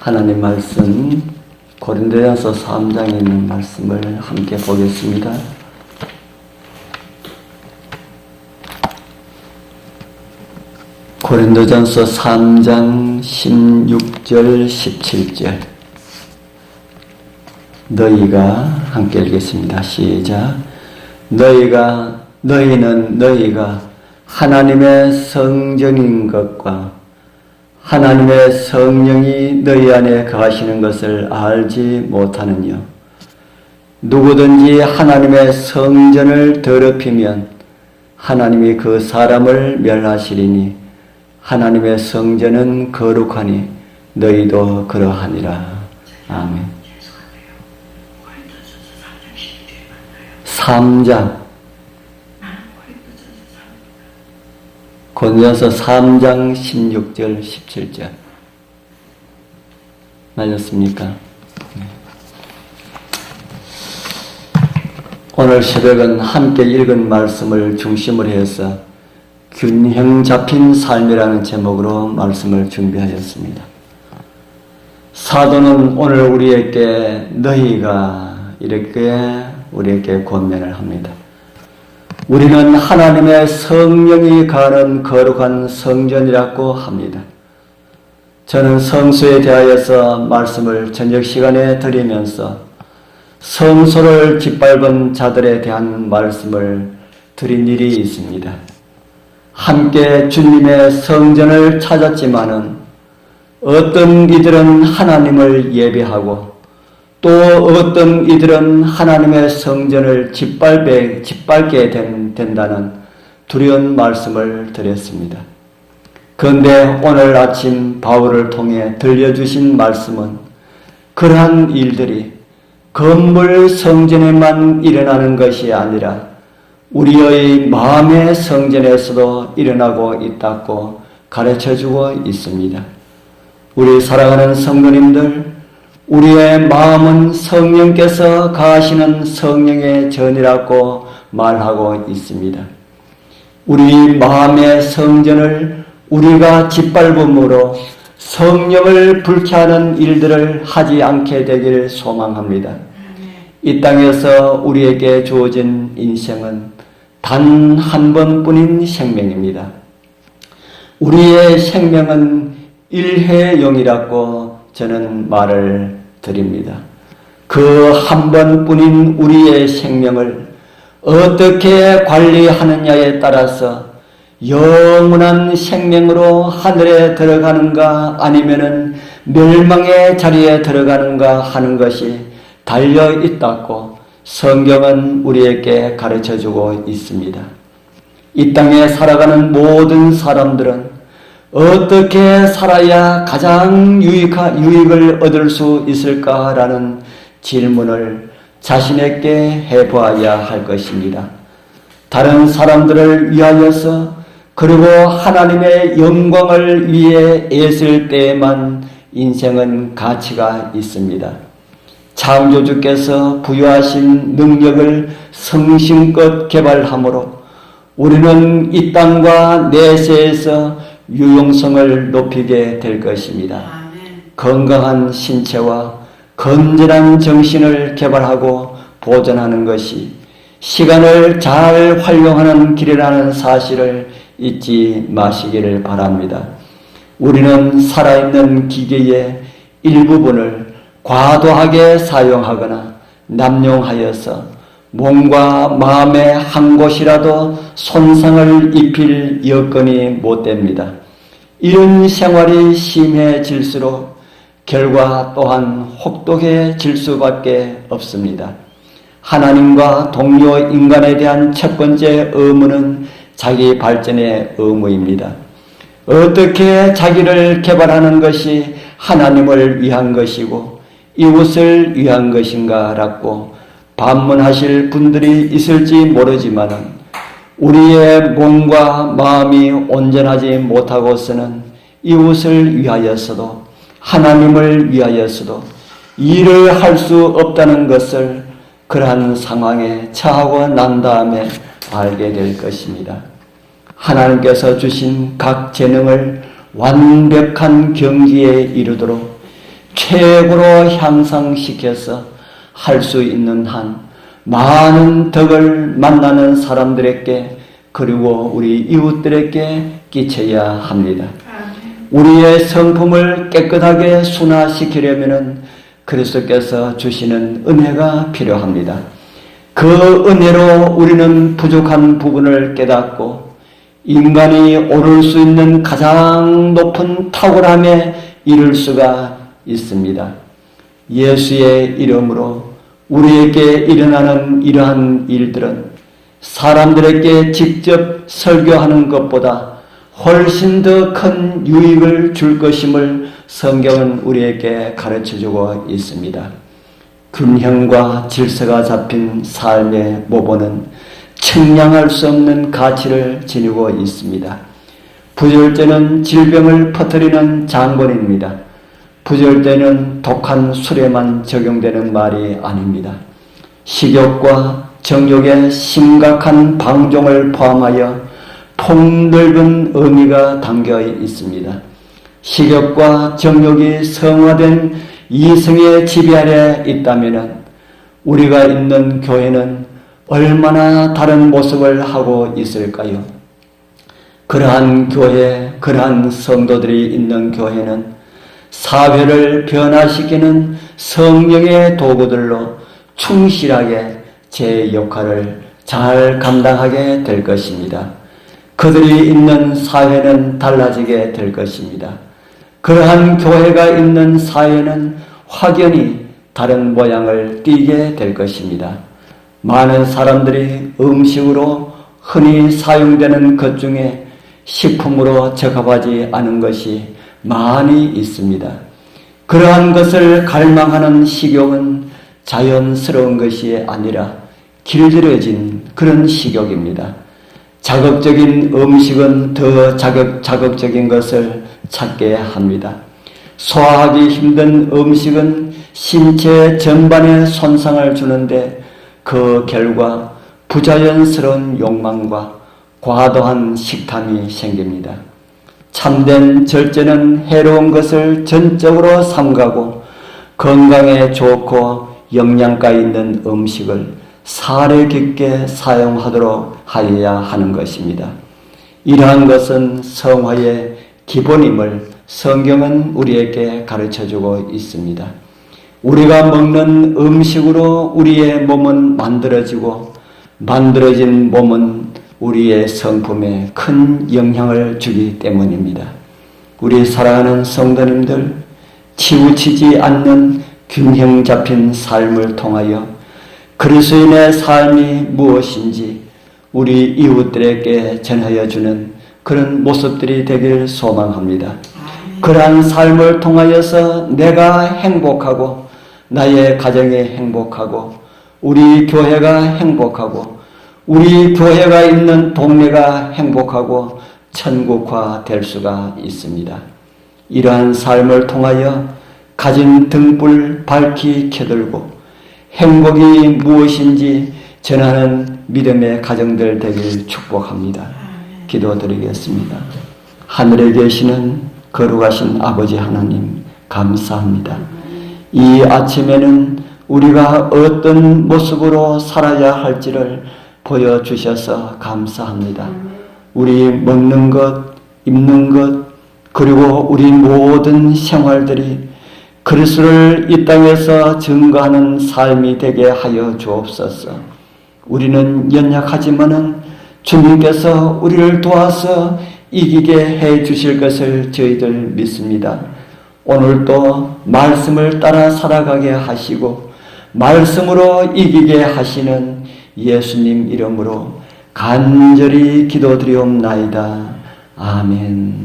하나님 말씀 고린도전서 3장에 있는 말씀을 함께 보겠습니다. 고린도전서 3장 16절 17절 너희가 함께 읽겠습니다. 시작. 너희는 너희가 하나님의 성전인 것과 하나님의 성령이 너희 안에 거하시는 것을 알지 못하느냐. 누구든지 하나님의 성전을 더럽히면 하나님이 그 사람을 멸하시리니 하나님의 성전은 거룩하니 너희도 그러하니라. 아멘. 3장 고린도전서 3장 16절 17절 맞았습니까? 오늘 새벽은 함께 읽은 말씀을 중심으로 해서 균형 잡힌 삶이라는 제목으로 말씀을 준비하였습니다. 사도는 오늘 우리에게 너희가 이렇게 우리에게 권면을 합니다. 우리는 하나님의 성령이 거하는 거룩한 성전이라고 합니다. 저는 성소에 대하여서 말씀을 저녁 시간에 드리면서 성소를 짓밟은 자들에 대한 말씀을 드린 일이 있습니다. 함께 주님의 성전을 찾았지만은 어떤 이들은 하나님을 예배하고 또 어떤 이들은 하나님의 성전을 짓밟게 된다는 두려운 말씀을 드렸습니다. 그런데 오늘 아침 바울을 통해 들려주신 말씀은 그러한 일들이 건물 성전에만 일어나는 것이 아니라 우리의 마음의 성전에서도 일어나고 있다고 가르쳐주고 있습니다. 우리 사랑하는 성도님들, 우리의 마음은 성령께서 거하시는 성령의 전이라고 말하고 있습니다. 우리 마음의 성전을 우리가 짓밟음으로 성령을 불쾌하는 일들을 하지 않게 되기를 소망합니다. 이 땅에서 우리에게 주어진 인생은 단 한 번뿐인 생명입니다. 우리의 생명은 일회용이라고 저는 말을 드립니다. 그 한 번뿐인 우리의 생명을 어떻게 관리하느냐에 따라서 영원한 생명으로 하늘에 들어가는가 아니면은 멸망의 자리에 들어가는가 하는 것이 달려 있다고 성경은 우리에게 가르쳐주고 있습니다. 이 땅에 살아가는 모든 사람들은 어떻게 살아야 가장 유익을 얻을 수 있을까라는 질문을 자신에게 해보아야 할 것입니다. 다른 사람들을 위하여서 그리고 하나님의 영광을 위해 애쓸 때에만 인생은 가치가 있습니다. 창조주께서 부여하신 능력을 성심껏 개발함으로 우리는 이 땅과 내세에서 유용성을 높이게 될 것입니다. 건강한 신체와 건전한 정신을 개발하고 보존하는 것이 시간을 잘 활용하는 길이라는 사실을 잊지 마시기를 바랍니다. 우리는 살아있는 기계의 일부분을 과도하게 사용하거나 남용하여서 몸과 마음의 한 곳이라도 손상을 입힐 여건이 못 됩니다. 이런 생활이 심해질수록 결과 또한 혹독해질 수밖에 없습니다. 하나님과 동료 인간에 대한 첫 번째 의무는 자기 발전의 의무입니다. 어떻게 자기를 개발하는 것이 하나님을 위한 것이고 이웃을 위한 것인가라고 반문하실 분들이 있을지 모르지만은 우리의 몸과 마음이 온전하지 못하고서는 이웃을 위하여서도 하나님을 위하여서도 일을 할 수 없다는 것을 그러한 상황에 처하고 난 다음에 알게 될 것입니다. 하나님께서 주신 각 재능을 완벽한 경지에 이르도록 최고로 향상시켜서 할 수 있는 한 많은 덕을 만나는 사람들에게 그리고 우리 이웃들에게 끼쳐야 합니다. 우리의 성품을 깨끗하게 순화시키려면 그리스도께서 주시는 은혜가 필요합니다. 그 은혜로 우리는 부족한 부분을 깨닫고 인간이 오를 수 있는 가장 높은 탁월함에 이를 수가 있습니다. 예수의 이름으로 우리에게 일어나는 이러한 일들은 사람들에게 직접 설교하는 것보다 훨씬 더 큰 유익을 줄 것임을 성경은 우리에게 가르쳐주고 있습니다. 균형과 질서가 잡힌 삶의 모범은 측량할 수 없는 가치를 지니고 있습니다. 부절제는 질병을 퍼뜨리는 장본입니다. 부절제는 독한 술에만 적용되는 말이 아닙니다. 식욕과 정욕의 심각한 방종을 포함하여 폭넓은 의미가 담겨 있습니다. 식욕과 정욕이 성화된 이성의 지배 아래 있다면 우리가 있는 교회는 얼마나 다른 모습을 하고 있을까요? 그러한 교회, 그러한 성도들이 있는 교회는 사회를 변화시키는 성령의 도구들로 충실하게 제 역할을 잘 감당하게 될 것입니다. 그들이 있는 사회는 달라지게 될 것입니다. 그러한 교회가 있는 사회는 확연히 다른 모양을 띠게 될 것입니다. 많은 사람들이 음식으로 흔히 사용되는 것 중에 식품으로 적합하지 않은 것이 많이 있습니다. 그러한 것을 갈망하는 식욕은 자연스러운 것이 아니라 길들여진 그런 식욕입니다. 자극적인 음식은 더 자극적인 것을 찾게 합니다. 소화하기 힘든 음식은 신체 전반에 손상을 주는데 그 결과 부자연스러운 욕망과 과도한 식탐이 생깁니다. 참된 절제는 해로운 것을 전적으로 삼가고 건강에 좋고 영양가 있는 음식을 사려 깊게 사용하도록 하여야 하는 것입니다. 이러한 것은 성화의 기본임을 성경은 우리에게 가르쳐주고 있습니다. 우리가 먹는 음식으로 우리의 몸은 만들어지고 만들어진 몸은 우리의 성품에 큰 영향을 주기 때문입니다. 우리 사랑하는 성도님들, 치우치지 않는 균형 잡힌 삶을 통하여 그리스도인의 삶이 무엇인지 우리 이웃들에게 전하여 주는 그런 모습들이 되길 소망합니다. 그러한 삶을 통하여서 내가 행복하고 나의 가정이 행복하고 우리 교회가 행복하고 우리 교회가 있는 동네가 행복하고 천국화 될 수가 있습니다. 이러한 삶을 통하여 가진 등불 밝히 켜들고 행복이 무엇인지 전하는 믿음의 가정들 되길 축복합니다. 기도드리겠습니다. 하늘에 계시는 거룩하신 아버지 하나님 감사합니다. 이 아침에는 우리가 어떤 모습으로 살아야 할지를 보여주셔서 감사합니다. 우리 먹는 것, 입는 것, 그리고 우리 모든 생활들이 그리스도를 이 땅에서 증거하는 삶이 되게 하여 주옵소서. 우리는 연약하지만은 주님께서 우리를 도와서 이기게 해 주실 것을 저희들 믿습니다. 오늘도 말씀을 따라 살아가게 하시고 말씀으로 이기게 하시는 예수님 이름으로 간절히 기도드리옵나이다. 아멘.